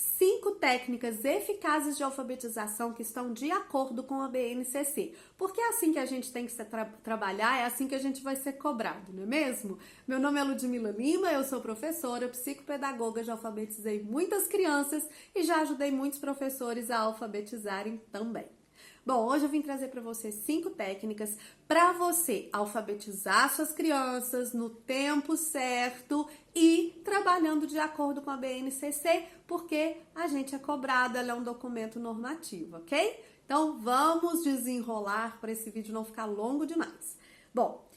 5 técnicas eficazes de alfabetização que estão de acordo com a BNCC. Porque é assim que a gente tem que trabalhar, é assim que a gente vai ser cobrado, não é mesmo? Meu nome é Ludmila Lima, eu sou professora, psicopedagoga, já alfabetizei muitas crianças e já ajudei muitos professores a alfabetizarem também. Bom, hoje eu vim trazer para você 5 técnicas para você alfabetizar suas crianças no tempo certo e trabalhando de acordo com a BNCC, porque a gente é cobrado, ela é um documento normativo, ok? Então vamos desenrolar para esse vídeo não ficar longo demais. Bom,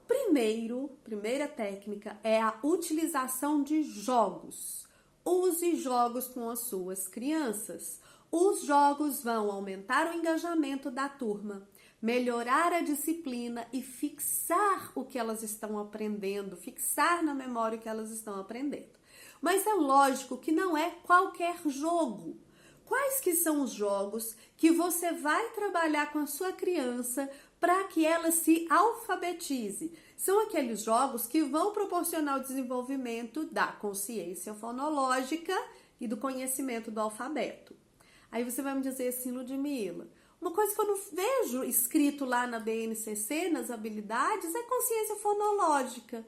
primeira técnica é a utilização de jogos. Use jogos com as suas crianças. Os jogos vão aumentar o engajamento da turma, melhorar a disciplina e fixar o que elas estão aprendendo, fixar na memória o que elas estão aprendendo. Mas é lógico que não é qualquer jogo. Quais que são os jogos que você vai trabalhar com a sua criança para que ela se alfabetize? São aqueles jogos que vão proporcionar o desenvolvimento da consciência fonológica e do conhecimento do alfabeto. Aí você vai me dizer assim, Ludmila, uma coisa que eu não vejo escrito lá na BNCC, nas habilidades, é consciência fonológica.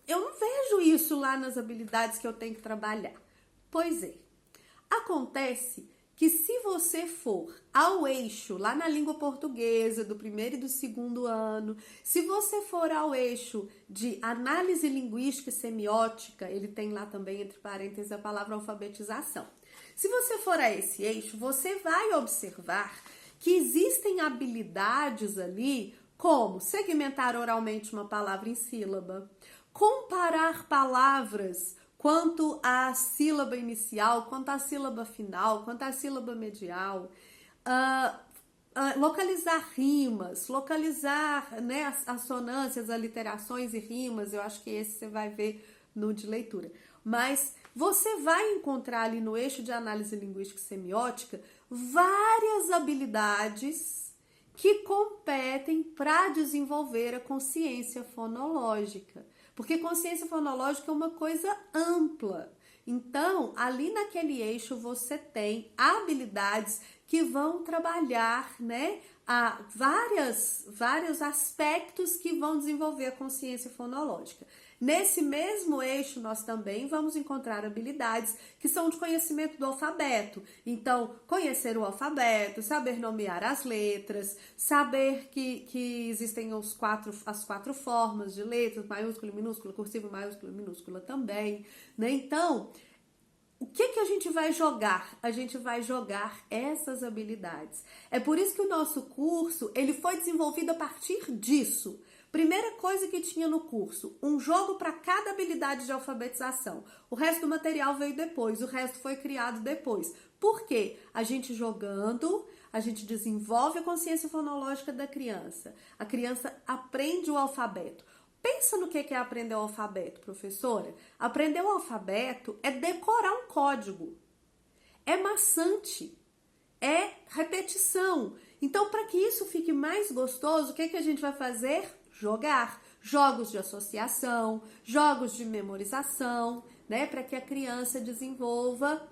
Eu não vejo isso lá nas habilidades que eu tenho que trabalhar. Pois é. Acontece que se você for ao eixo, lá na língua portuguesa, do primeiro e do segundo ano, se você for ao eixo de análise linguística e semiótica, ele tem lá também, entre parênteses, a palavra alfabetização. Se você for a esse eixo, você vai observar que existem habilidades ali, como segmentar oralmente uma palavra em sílaba, comparar palavras quanto à sílaba inicial, quanto à sílaba final, quanto à sílaba medial, localizar rimas, localizar, né, as assonâncias, aliterações e rimas. Eu acho que esse você vai ver no de leitura. Mas você vai encontrar ali no eixo de análise linguística e semiótica várias habilidades que competem para desenvolver a consciência fonológica. Porque consciência fonológica é uma coisa ampla. Então, ali naquele eixo você tem habilidades que vão trabalhar, né, vários aspectos que vão desenvolver a consciência fonológica. Nesse mesmo eixo, nós também vamos encontrar habilidades que são de conhecimento do alfabeto. Então, conhecer o alfabeto, saber nomear as letras, saber que existem as quatro formas de letras, maiúscula, minúscula, cursiva, maiúscula, minúscula também, né? Então, o que a gente vai jogar? A gente vai jogar essas habilidades. É por isso que o nosso curso, ele foi desenvolvido a partir disso. Primeira coisa que tinha no curso, um jogo para cada habilidade de alfabetização. O resto do material veio depois, o resto foi criado depois. Por quê? A gente jogando, a gente desenvolve a consciência fonológica da criança. A criança aprende o alfabeto. Pensa no que é aprender o alfabeto, professora. Aprender o alfabeto é decorar um código. É maçante. É repetição. Então, para que isso fique mais gostoso, o que a gente vai fazer? Jogar. Jogos de associação, jogos de memorização, né? Para que a criança desenvolva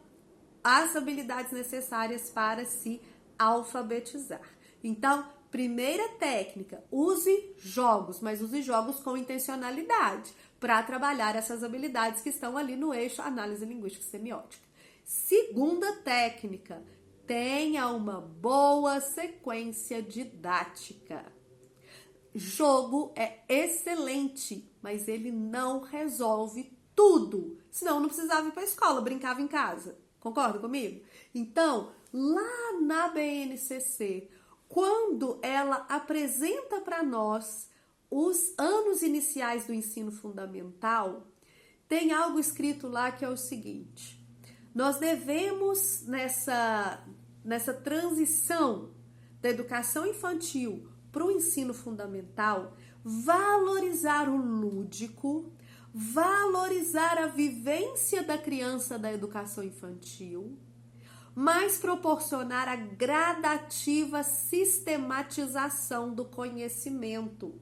as habilidades necessárias para se alfabetizar. Então, primeira técnica, use jogos, mas use jogos com intencionalidade para trabalhar essas habilidades que estão ali no eixo análise linguística e semiótica. Segunda técnica, tenha uma boa sequência didática. Jogo é excelente, mas ele não resolve tudo. Senão eu não precisava ir para a escola, brincava em casa. Concorda comigo? Então, lá na BNCC, quando ela apresenta para nós os anos iniciais do ensino fundamental, tem algo escrito lá que é o seguinte: nós devemos, nessa transição da educação infantil para o ensino fundamental, valorizar o lúdico, valorizar a vivência da criança da educação infantil, mas proporcionar a gradativa sistematização do conhecimento.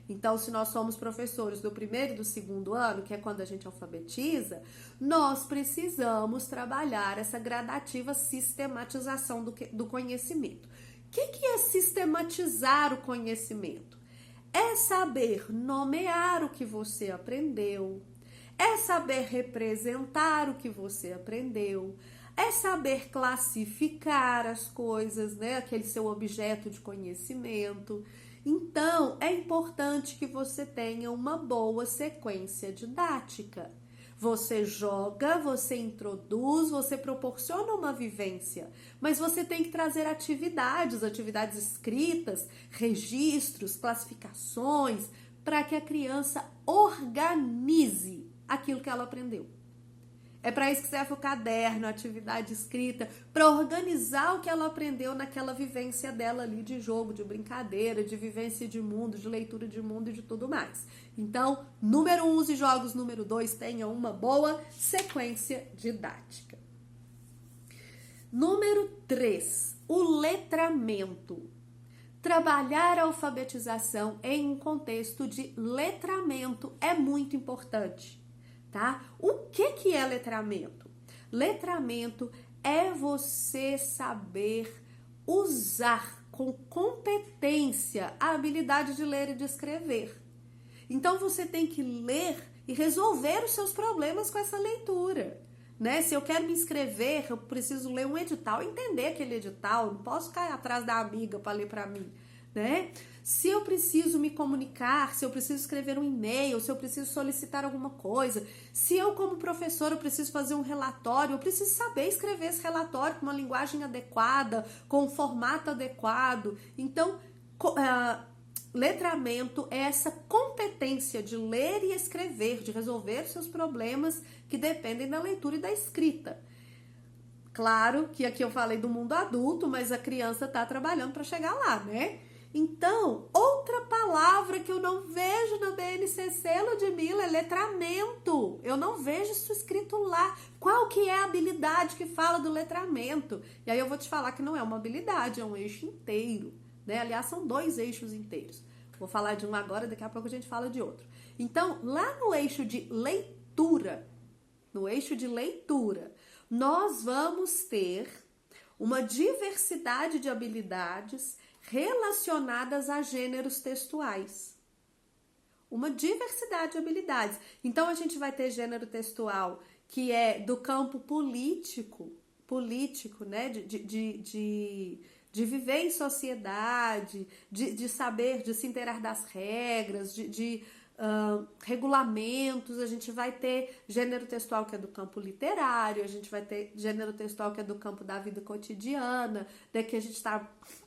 Então, se nós somos professores do primeiro e do segundo ano, que é quando a gente alfabetiza, nós precisamos trabalhar essa gradativa sistematização do conhecimento. O que é sistematizar o conhecimento? É saber nomear o que você aprendeu, é saber representar o que você aprendeu, é saber classificar as coisas, né? Aquele seu objeto de conhecimento. Então, é importante que você tenha uma boa sequência didática. Você joga, você introduz, você proporciona uma vivência, mas você tem que trazer atividades escritas, registros, classificações, para que a criança organize aquilo que ela aprendeu. É para isso que serve o caderno, a atividade escrita, para organizar o que ela aprendeu naquela vivência dela ali de jogo, de brincadeira, de vivência de mundo, de leitura de mundo e de tudo mais. Então, número 1, use jogos, número 2, tenha uma boa sequência didática. Número 3, o letramento. Trabalhar a alfabetização em um contexto de letramento é muito importante. Tá? O que é letramento? Letramento é você saber usar com competência a habilidade de ler e de escrever. Então você tem que ler e resolver os seus problemas com essa leitura. Né? Se eu quero me inscrever, eu preciso ler um edital, entender aquele edital, não posso cair atrás da amiga para ler para mim. Né? Se eu preciso me comunicar, se eu preciso escrever um e-mail, se eu preciso solicitar alguma coisa, se eu como professora eu preciso fazer um relatório, eu preciso saber escrever esse relatório com uma linguagem adequada, com um formato adequado. Então, letramento é essa competência de ler e escrever, de resolver seus problemas que dependem da leitura e da escrita. Claro que aqui eu falei do mundo adulto, mas a criança está trabalhando para chegar lá, né? Então, outra palavra que eu não vejo na BNCC, Ludmila, é letramento. Eu não vejo isso escrito lá. Qual que é a habilidade que fala do letramento? E aí eu vou te falar que não é uma habilidade, é um eixo inteiro, né? Aliás, são 2 eixos inteiros. Vou falar de um agora, daqui a pouco a gente fala de outro. Então, lá no eixo de leitura, nós vamos ter uma diversidade de habilidades relacionadas a gêneros textuais. Uma diversidade de habilidades. Então, a gente vai ter gênero textual que é do campo político, né? De viver em sociedade, de saber, de se inteirar das regras, regulamentos. A gente vai ter gênero textual que é do campo literário, a gente vai ter gênero textual que é do campo da vida cotidiana, né, que a gente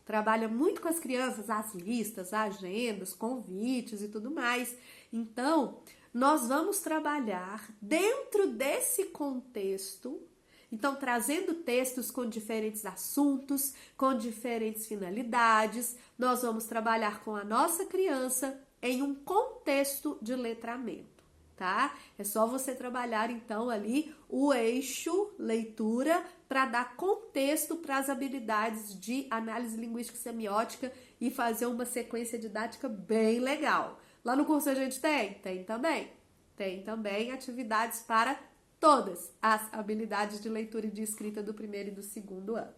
trabalha muito com as crianças, as listas, agendas, convites e tudo mais. Então, nós vamos trabalhar dentro desse contexto, então trazendo textos com diferentes assuntos, com diferentes finalidades. Nós vamos trabalhar com a nossa criança em um contexto de letramento, tá? É só você trabalhar, então, ali o eixo leitura para dar contexto para as habilidades de análise linguística e semiótica e fazer uma sequência didática bem legal. Lá no curso a gente tem? Tem também. Tem também atividades para todas as habilidades de leitura e de escrita do primeiro e do segundo ano.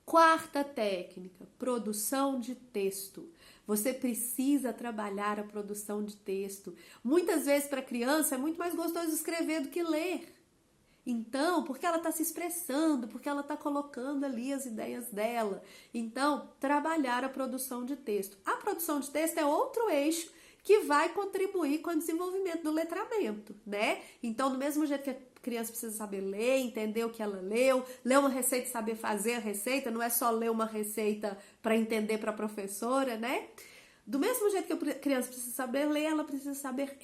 Quarta técnica, produção de texto. Você precisa trabalhar a produção de texto. Muitas vezes para a criança é muito mais gostoso escrever do que ler. Então, porque ela está se expressando, porque ela está colocando ali as ideias dela. Então, trabalhar a produção de texto. A produção de texto é outro eixo que vai contribuir com o desenvolvimento do letramento, né? Então, do mesmo jeito que a criança precisa saber ler, entender o que ela leu, ler uma receita e saber fazer a receita, não é só ler uma receita para entender para a professora, né? Do mesmo jeito que a criança precisa saber ler, ela precisa saber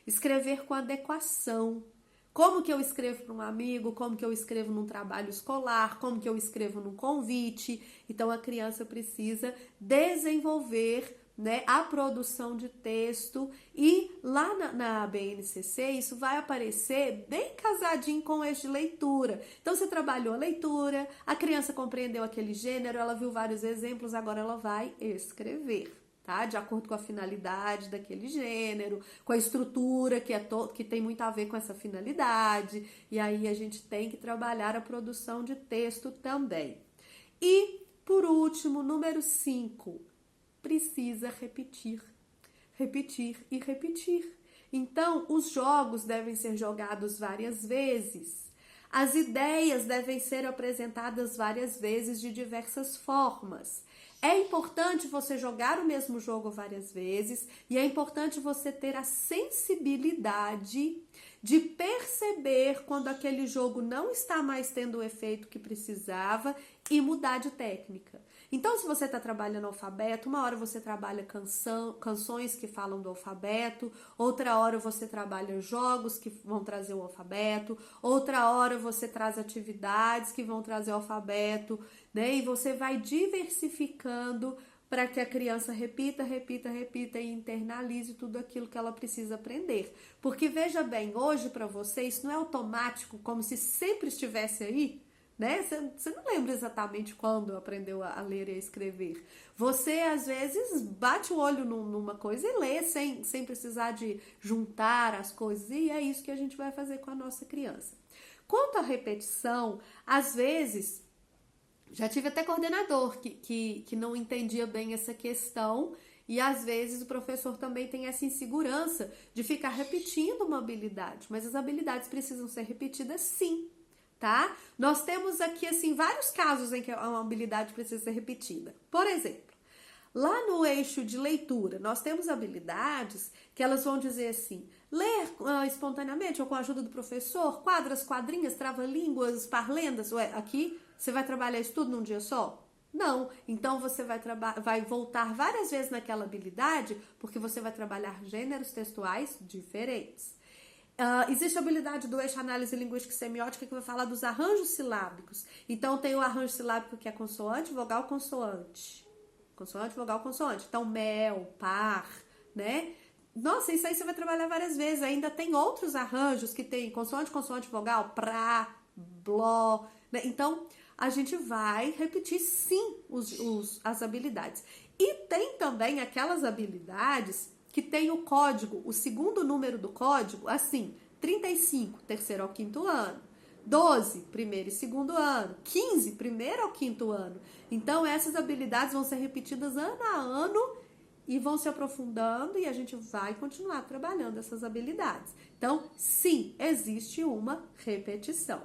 escrever com adequação. Como que eu escrevo para um amigo, como que eu escrevo num trabalho escolar, como que eu escrevo num convite. Então, a criança precisa desenvolver, né, a produção de texto, e lá na BNCC isso vai aparecer bem casadinho com o eixo de leitura. Então você trabalhou a leitura, a criança compreendeu aquele gênero, ela viu vários exemplos, agora ela vai escrever, tá? De acordo com a finalidade daquele gênero, com a estrutura que tem muito a ver com essa finalidade, e aí a gente tem que trabalhar a produção de texto também. E, por último, número 5, precisa repetir. Repetir e repetir. Então, os jogos devem ser jogados várias vezes. As ideias devem ser apresentadas várias vezes de diversas formas. É importante você jogar o mesmo jogo várias vezes e é importante você ter a sensibilidade de perceber quando aquele jogo não está mais tendo o efeito que precisava e mudar de técnica. Então, se você está trabalhando alfabeto, uma hora você trabalha canções que falam do alfabeto, outra hora você trabalha jogos que vão trazer o alfabeto, outra hora você traz atividades que vão trazer o alfabeto, né? E você vai diversificando para que a criança repita e internalize tudo aquilo que ela precisa aprender. Porque veja bem, hoje para você isso não é automático, como se sempre estivesse aí, né? Você não lembra exatamente quando aprendeu a ler e a escrever. Você, às vezes, bate o olho numa coisa e lê sem precisar de juntar as coisas. E é isso que a gente vai fazer com a nossa criança. Quanto à repetição, às vezes, já tive até coordenador que não entendia bem essa questão. E às vezes o professor também tem essa insegurança de ficar repetindo uma habilidade. Mas as habilidades precisam ser repetidas sim. Tá? Nós temos aqui, assim, vários casos em que uma habilidade precisa ser repetida. Por exemplo, lá no eixo de leitura, nós temos habilidades que elas vão dizer assim, ler espontaneamente ou com a ajuda do professor, quadras, quadrinhas, trava-línguas, parlendas. Ué, aqui você vai trabalhar isso tudo num dia só? Não. Então você vai voltar várias vezes naquela habilidade porque você vai trabalhar gêneros textuais diferentes. Existe a habilidade do eixo análise linguística e semiótica que vai falar dos arranjos silábicos. Então, tem o arranjo silábico que é consoante, vogal, consoante. Consoante, vogal, consoante. Então, mel, par, né? Nossa, isso aí você vai trabalhar várias vezes. Ainda tem outros arranjos que tem consoante, consoante, vogal, pra, bló, né? Então, a gente vai repetir, sim, as habilidades. E tem também aquelas habilidades que tem o código, o segundo número do código, assim, 35, terceiro ao quinto ano, 12, primeiro e segundo ano, 15, primeiro ao quinto ano. Então, essas habilidades vão ser repetidas ano a ano e vão se aprofundando e a gente vai continuar trabalhando essas habilidades. Então, sim, existe uma repetição.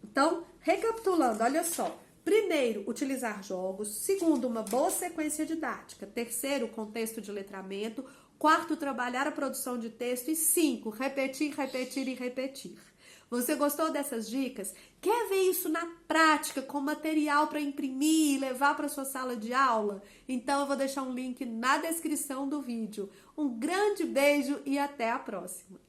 Então, recapitulando, olha só. Primeiro, utilizar jogos. Segundo, uma boa sequência didática. Terceiro, contexto de letramento. Quarto, trabalhar a produção de texto. E 5, repetir, repetir e repetir. Você gostou dessas dicas? Quer ver isso na prática, com material para imprimir e levar para sua sala de aula? Então eu vou deixar um link na descrição do vídeo. Um grande beijo e até a próxima!